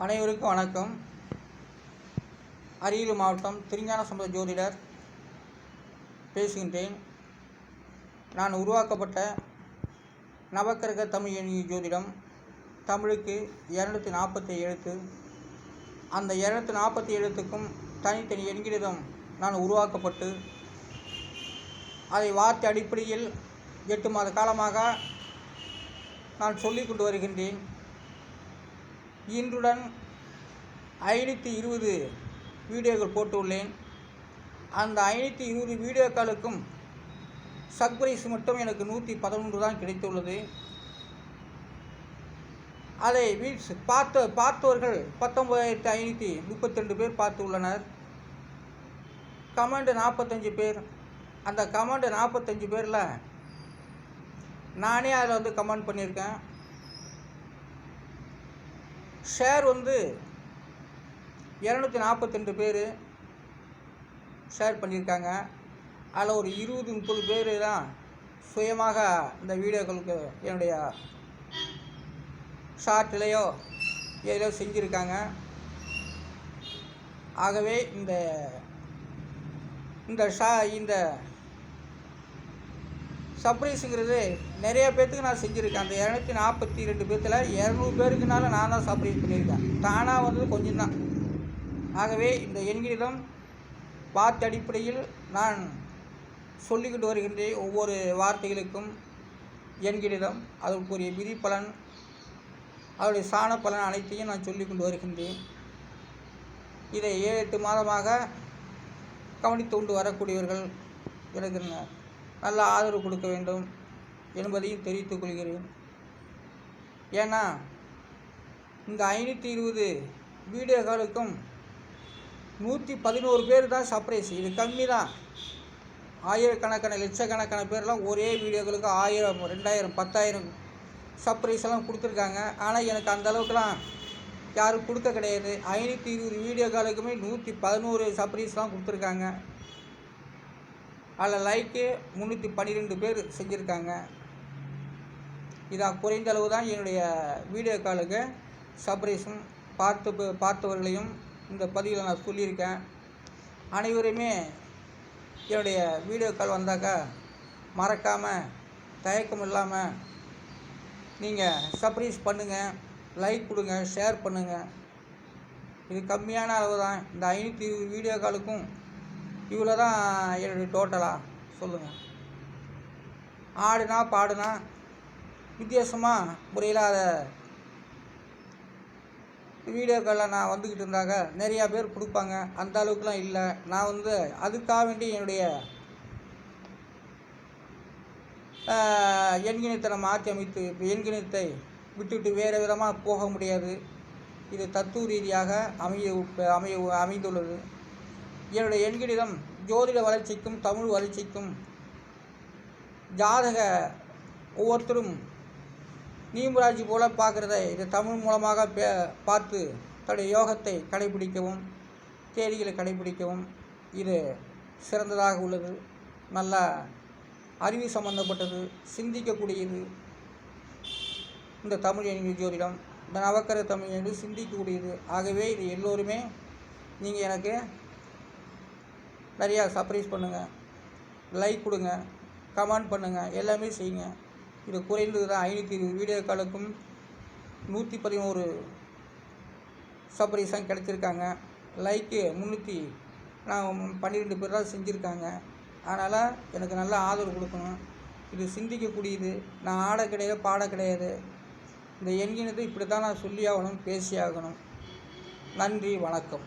அனைவருக்கும் வணக்கம். அரியலூர் மாவட்டம் திருஞான சம்பந்த ஜோதிடர் பேசுகின்றேன். நான் உருவாக்கப்பட்ட நவக்கிரக தமிழ் எண்ணிய ஜோதிடம் தமிழுக்கு 247 எழுத்து. அந்த 247 எழுத்துக்கும் தனித்தனி எண்களிடம் நான் உருவாக்கப்பட்டு அதை வார்த்தை அடிப்படையில் 8 மாத காலமாக நான் சொல்லிக் கொண்டு வருகின்றேன். இன்றுடன் 520 வீடியோக்கள் போட்டுள்ளேன். அந்த 520 வீடியோக்களுக்கும் சப்ஸ்கிரைஸ் மட்டும் எனக்கு 111 தான் கிடைத்துள்ளது. அதை பார்த்தவர்கள் 19,532 பேர் பார்த்து உள்ளனர். கமெண்ட் 45 பேர். அந்த கமெண்ட் 45 பேரில் நானே அதில் கமெண்ட் பண்ணியிருக்கேன். ஷேர் 242 பேர் ஷேர் பண்ணியிருக்காங்க. அதில் ஒரு 20-30 பேர் தான் சுயமாக இந்த வீடியோக்களுக்கு என்னுடைய ஷார்ட்லேயோ ஏதோ செஞ்சுருக்காங்க. ஆகவே இந்த சர்ப்ரைஸுங்கிறது நிறைய பேர்த்துக்கு நான் செஞ்சுருக்கேன். அந்த 242 பேர்த்தில் 200 பேருக்குனால நான் தான் சர்ப்ரைஸ் பண்ணியிருக்கேன். தானாக வந்தது கொஞ்சம் தான். ஆகவே இந்த எண்களிடம் வார்த்தை அடிப்படையில் நான் சொல்லிக்கிட்டு வருகின்றேன். ஒவ்வொரு வார்த்தைகளுக்கும் எண்களிடம் அதற்குரிய விதி பலன், அதனுடைய சாண பலன் அனைத்தையும் நான் சொல்லிக்கொண்டு வருகின்றேன். இதை 7-8 மாதமாக கவனித்து கொண்டு வரக்கூடியவர்கள் எனக்கு நல்ல ஆதரவு கொடுக்க வேண்டும் என்பதையும் தெரிவித்துக் கொள்கிறேன். ஏன்னா இந்த 520 வீடியோக்களுக்கும் 111 பேர் தான் சர்ப்ரைஸ். இது கம்மி தான். ஆயிரக்கணக்கான லட்சக்கணக்கான பேர்லாம் ஒரே வீடியோக்களுக்கு 1000, 2000, 10,000 சர்ப்ரைஸ் எல்லாம் கொடுத்துருக்காங்க. ஆனால் எனக்கு அந்த அளவுக்குலாம் யாரும் கொடுக்க கிடையாது. 520 வீடியோக்களுக்குமே 111 சர்ப்ரைஸ்லாம் கொடுத்துருக்காங்க. அதில் லைக்கு 312 பேர் செஞ்சுருக்காங்க. இதான் குறைந்த அளவு தான் என்னுடைய வீடியோ காலுக்கு சர்ப்ரைஸும் பார்த்தவர்களையும் இந்த பதிவில் நான் சொல்லியிருக்கேன். அனைவருமே என்னுடைய வீடியோ கால் வந்தாக்கா மறக்காமல் தயக்கம் இல்லாமல் நீங்கள் சர்ப்ரைஸ் பண்ணுங்கள், லைக் கொடுங்க, ஷேர் பண்ணுங்கள். இது கம்மியான அளவு தான். இந்த 520 வீடியோ காலுக்கும் இவ்வளோ தான் என்னுடைய டோட்டலாக சொல்லுங்கள். ஆடுனா பாடுனா வித்தியாசமாக முறையில் அதை வீடியோக்களில் நான் வந்துக்கிட்டு இருந்தாங்க நிறையா பேர் கொடுப்பாங்க. அந்த அளவுக்குலாம் இல்லை. நான் அதுக்காக வேண்டி என்னுடைய எண்கிணத்தை நான் மாற்றி அமைத்து எண்கிணத்தை விட்டுவிட்டு வேறு விதமாக போக முடியாது. இது தத்துவ ரீதியாக அமைந்துள்ளது. என்னுடைய எண்களிடம் ஜோதிட வளர்ச்சிக்கும் தமிழ் வளர்ச்சிக்கும் ஜாதக ஒவ்வொருத்தரும் நீம்பராட்சி போல பார்க்குறத இது தமிழ் மூலமாக பார்த்து தன்னுடைய யோகத்தை கடைபிடிக்கவும் தேதிகளை கடைபிடிக்கவும் இது சிறந்ததாக உள்ளது. நல்ல அறிவு சம்பந்தப்பட்டது, சிந்திக்கக்கூடியது. இந்த தமிழ் எண்ணிய ஜோதிடம், இந்த நவக்கிரக தமிழ் என்று சிந்திக்கக்கூடியது. ஆகவே இது எல்லோருமே நீங்கள் எனக்கு நிறையா சர்ப்ரைஸ் பண்ணுங்கள், லைக் கொடுங்க, கமெண்ட் பண்ணுங்கள், எல்லாமே செய்யுங்க. இது குறைந்தது தான். 520 வீடியோக்களுக்கும் 111 சர்ப்ரைஸ் தான் கிடச்சிருக்காங்க. லைக்கு 312 பேர் தான் செஞ்சுருக்காங்க. அதனால் எனக்கு நல்ல ஆதரவு கொடுக்கணும். இது சிந்திக்கக்கூடியது. நான் ஆட கிடையாது, பாட கிடையாது. இந்த எண்கிணத்தை இப்படி தான் நான் சொல்லி ஆகணும், பேசி ஆகணும். நன்றி, வணக்கம்.